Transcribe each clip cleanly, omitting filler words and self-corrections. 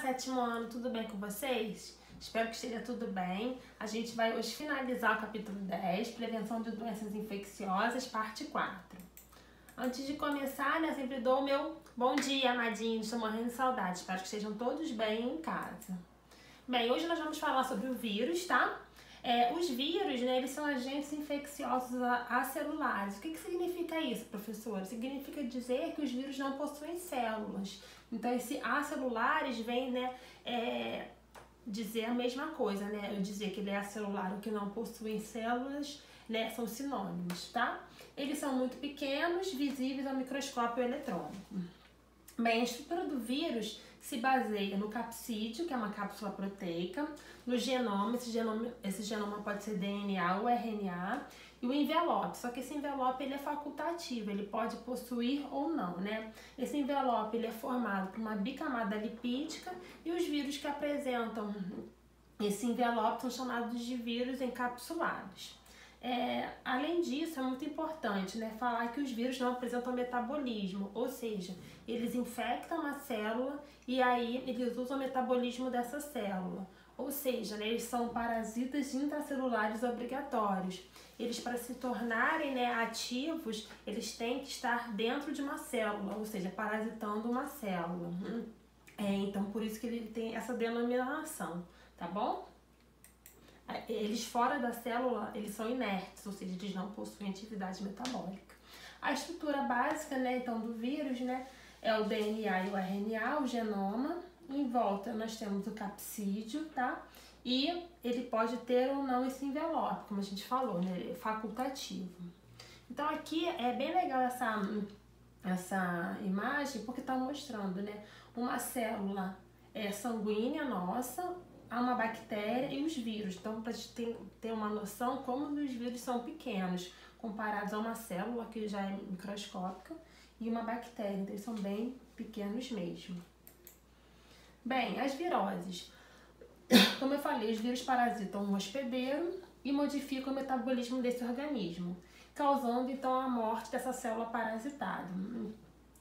sétimo ano, tudo bem com vocês? Espero que esteja tudo bem. A gente vai hoje finalizar o capítulo 10, Prevenção de Doenças Infecciosas, parte 4. Antes de começar, né, sempre dou o meu bom dia, amadinhos, estou morrendo de saudade. Espero que estejam todos bem em casa. Bem, hoje nós vamos falar sobre o vírus, tá? Os vírus, né, eles são agentes infecciosos acelulares. O que significa isso, professora? Significa dizer que os vírus não possuem células. Então, esse acelulares vem, né, dizer a mesma coisa, né? Eu dizer que ele é acelular ou que não possui células, né, são sinônimos, tá? Eles são muito pequenos, visíveis ao microscópio eletrônico. Bem, a estrutura do vírus se baseia no capsídeo, que é uma cápsula proteica, no genoma, esse genoma pode ser DNA ou RNA, e o envelope, só que esse envelope ele é facultativo, ele pode possuir ou não, né? Esse envelope ele é formado por uma bicamada lipídica e os vírus que apresentam esse envelope são chamados de vírus encapsulados. Além disso, é muito importante, né, falar que os vírus não apresentam metabolismo, ou seja, eles infectam a célula e aí eles usam o metabolismo dessa célula. Ou seja, né, eles são parasitas intracelulares obrigatórios. Eles, para se tornarem, né, ativos, eles têm que estar dentro de uma célula, ou seja, parasitando uma célula. Então, por isso que ele tem essa denominação, tá bom? Eles fora da célula, eles são inertes, ou seja, eles não possuem atividade metabólica. A estrutura básica, né, então, do vírus, né, é o DNA e o RNA, o genoma. Em volta nós temos o capsídeo, tá? E ele pode ter ou não esse envelope, como a gente falou, né, ele é facultativo. Então aqui é bem legal essa imagem, porque está mostrando, né, uma célula sanguínea nossa, há uma bactéria e os vírus. Então, para a gente ter uma noção como os vírus são pequenos, comparados a uma célula que já é microscópica e uma bactéria. Então, eles são bem pequenos mesmo. Bem, as viroses. Como eu falei, os vírus parasitam um hospedeiro e modificam o metabolismo desse organismo, causando, então, a morte dessa célula parasitada.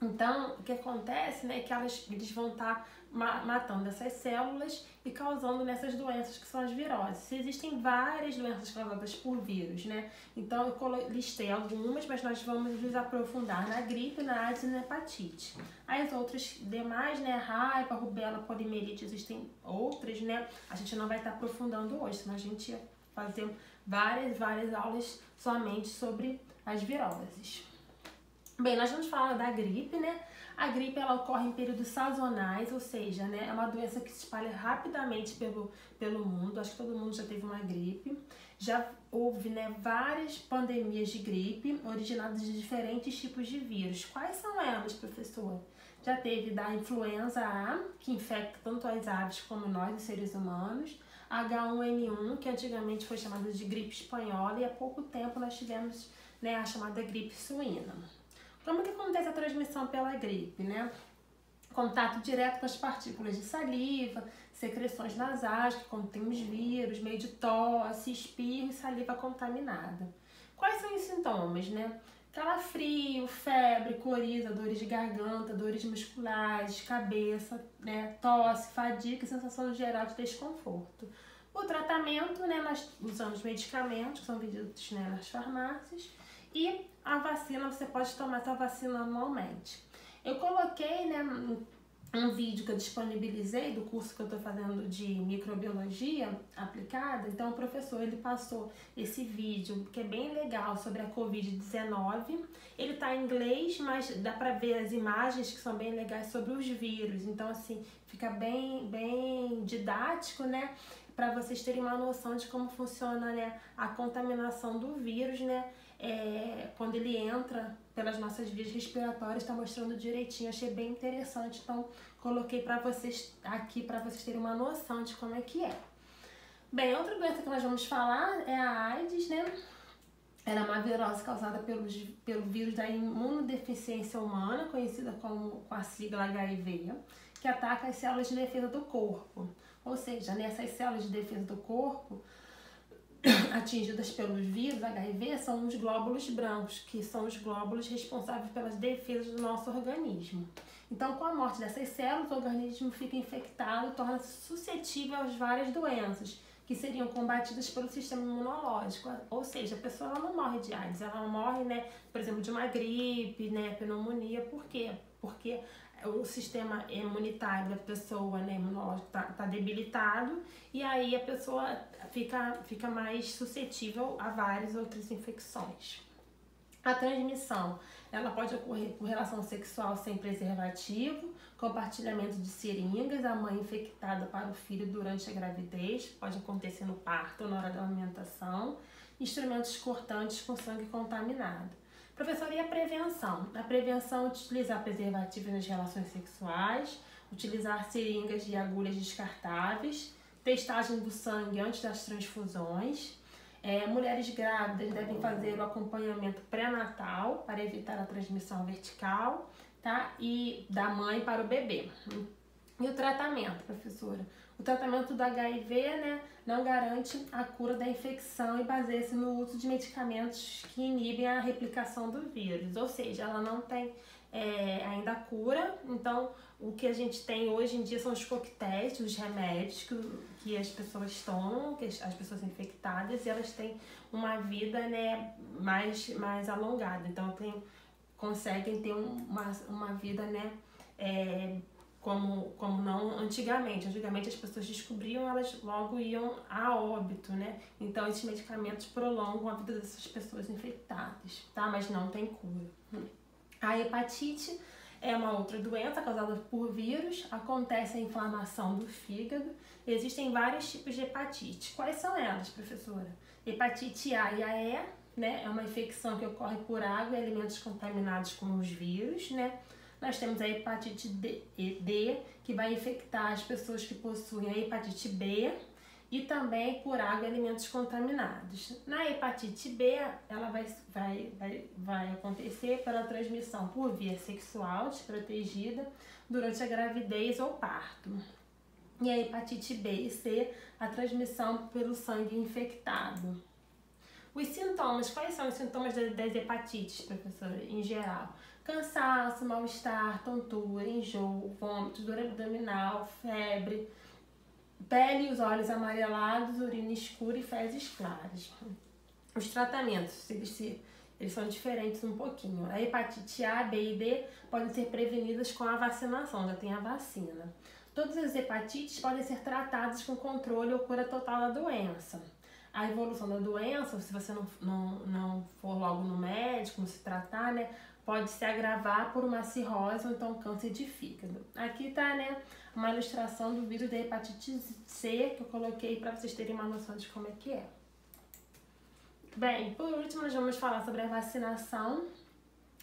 Então, o que acontece, né, é que eles vão estar matando essas células e causando nessas doenças que são as viroses. Existem várias doenças causadas por vírus, né? Então, eu listei algumas, mas nós vamos nos aprofundar na gripe, na AIDS e na hepatite. As outras demais, né, raiva, rubéola, polimerite, existem outras, né? A gente não vai estar aprofundando hoje, senão a gente ia fazer várias aulas somente sobre as viroses. Bem, nós vamos falar da gripe, né? A gripe, ela ocorre em períodos sazonais, ou seja, né, é uma doença que se espalha rapidamente pelo mundo. Acho que todo mundo já teve uma gripe. Já houve, né, várias pandemias de gripe originadas de diferentes tipos de vírus. Quais são elas, professor? Já teve da influenza A, que infecta tanto as aves como nós, os seres humanos. H1N1, que antigamente foi chamada de gripe espanhola, e há pouco tempo nós tivemos, né, a chamada gripe suína. Como que acontece a transmissão pela gripe, né? Contato direto com as partículas de saliva, secreções nasais que contêm os vírus, meio de tosse, espirro e saliva contaminada. Quais são os sintomas, né? Calafrio, febre, coriza, dores de garganta, dores musculares, cabeça, né? Tosse, fadiga e sensação geral de desconforto. O tratamento, né? Nós usamos medicamentos que são vendidos, né, nas farmácias. E a vacina, você pode tomar essa vacina anualmente. Eu coloquei, né, um vídeo que eu disponibilizei do curso que eu estou fazendo de microbiologia aplicada. Então, o professor, ele passou esse vídeo, que é bem legal, sobre a Covid-19. Ele está em inglês, mas dá para ver as imagens que são bem legais sobre os vírus. Então, assim, fica bem didático, né? Para vocês terem uma noção de como funciona, né, a contaminação do vírus, né? Quando ele entra pelas nossas vias respiratórias, está mostrando direitinho, achei bem interessante, então coloquei para vocês aqui, para vocês terem uma noção de como é que é. Bem, outra doença que nós vamos falar é a AIDS, né? Ela é uma virose causada pelo vírus da imunodeficiência humana, conhecida com a sigla HIV, que ataca as células de defesa do corpo. Ou seja, nessas células de defesa do corpo, atingidas pelos vírus HIV são os glóbulos brancos, que são os glóbulos responsáveis pelas defesas do nosso organismo. Então, com a morte dessas células, o organismo fica infectado e torna-se suscetível às várias doenças, que seriam combatidas pelo sistema imunológico. Ou seja, a pessoa ela não morre de AIDS, ela morre, né, por exemplo, de uma gripe, né, pneumonia. Por quê? Porque o sistema imunitário da pessoa, né, imunológico, tá debilitado, e aí a pessoa fica mais suscetível a várias outras infecções. A transmissão, ela pode ocorrer por relação sexual sem preservativo, compartilhamento de seringas, a mãe infectada para o filho durante a gravidez, pode acontecer no parto ou na hora da amamentação, instrumentos cortantes com sangue contaminado. Professora, e a prevenção? A prevenção é utilizar preservativos nas relações sexuais, utilizar seringas e agulhas descartáveis, testagem do sangue antes das transfusões. Mulheres grávidas devem fazer o acompanhamento pré-natal para evitar a transmissão vertical, tá? E da mãe para o bebê. E o tratamento, professora? O tratamento do HIV, né, não garante a cura da infecção e baseia-se no uso de medicamentos que inibem a replicação do vírus. Ou seja, ela não tem ainda a cura. Então, o que a gente tem hoje em dia são os coquetéis, os remédios que as pessoas tomam, que as pessoas infectadas, e elas têm uma vida, né, mais alongada. Então, conseguem ter uma vida, né, como não antigamente. Antigamente as pessoas descobriam, elas logo iam a óbito, né? Então esses medicamentos prolongam a vida dessas pessoas infectadas, tá? Mas não tem cura. A hepatite é uma outra doença causada por vírus, acontece a inflamação do fígado. Existem vários tipos de hepatite. Quais são elas, professora? Hepatite A e a E, né? É uma infecção que ocorre por água e alimentos contaminados com os vírus, né? Nós temos a hepatite D, que vai infectar as pessoas que possuem a hepatite B, e também por água e alimentos contaminados. Na hepatite B, ela vai acontecer pela transmissão por via sexual desprotegida durante a gravidez ou parto. E a hepatite B e C, a transmissão pelo sangue infectado. Os sintomas, quais são os sintomas das hepatites, professora, em geral? Cansaço, mal-estar, tontura, enjoo, vômitos, dor abdominal, febre, pele e os olhos amarelados, urina escura e fezes claras. Os tratamentos, eles são diferentes um pouquinho. A hepatite A, B e D podem ser prevenidas com a vacinação, já tem a vacina. Todas as hepatites podem ser tratadas com controle ou cura total da doença. A evolução da doença, se você não for logo no médico, não se tratar, né, pode se agravar por uma cirrose ou então câncer de fígado. Aqui tá, né, uma ilustração do vírus da hepatite C que eu coloquei para vocês terem uma noção de como é que é. Bem, por último nós vamos falar sobre a vacinação.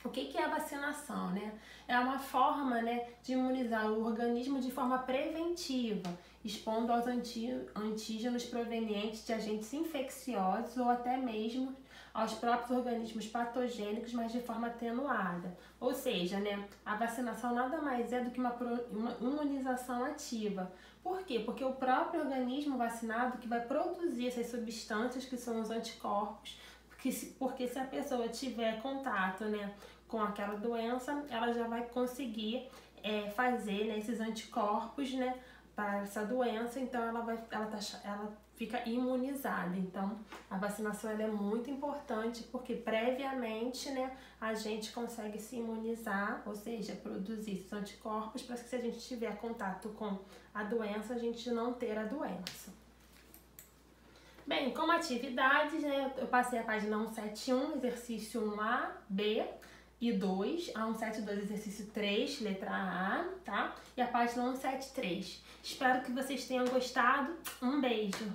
O que é a vacinação, né? É uma forma, né, de imunizar o organismo de forma preventiva, expondo aos antígenos provenientes de agentes infecciosos ou até mesmo aos próprios organismos patogênicos, mas de forma atenuada. Ou seja, né, a vacinação nada mais é do que uma imunização ativa. Por quê? Porque o próprio organismo vacinado que vai produzir essas substâncias que são os anticorpos, porque se a pessoa tiver contato, né, com aquela doença, ela já vai conseguir fazer, né, esses anticorpos, né, para essa doença, então ela fica imunizada. Então, a vacinação ela é muito importante porque previamente, né, a gente consegue se imunizar, ou seja, produzir esses anticorpos para que se a gente tiver contato com a doença, a gente não ter a doença. Bem, como atividades, né, eu passei a página 171, exercício 1A, B e 2, a 172, exercício 3, letra A, tá? E a página 173. Espero que vocês tenham gostado. Um beijo!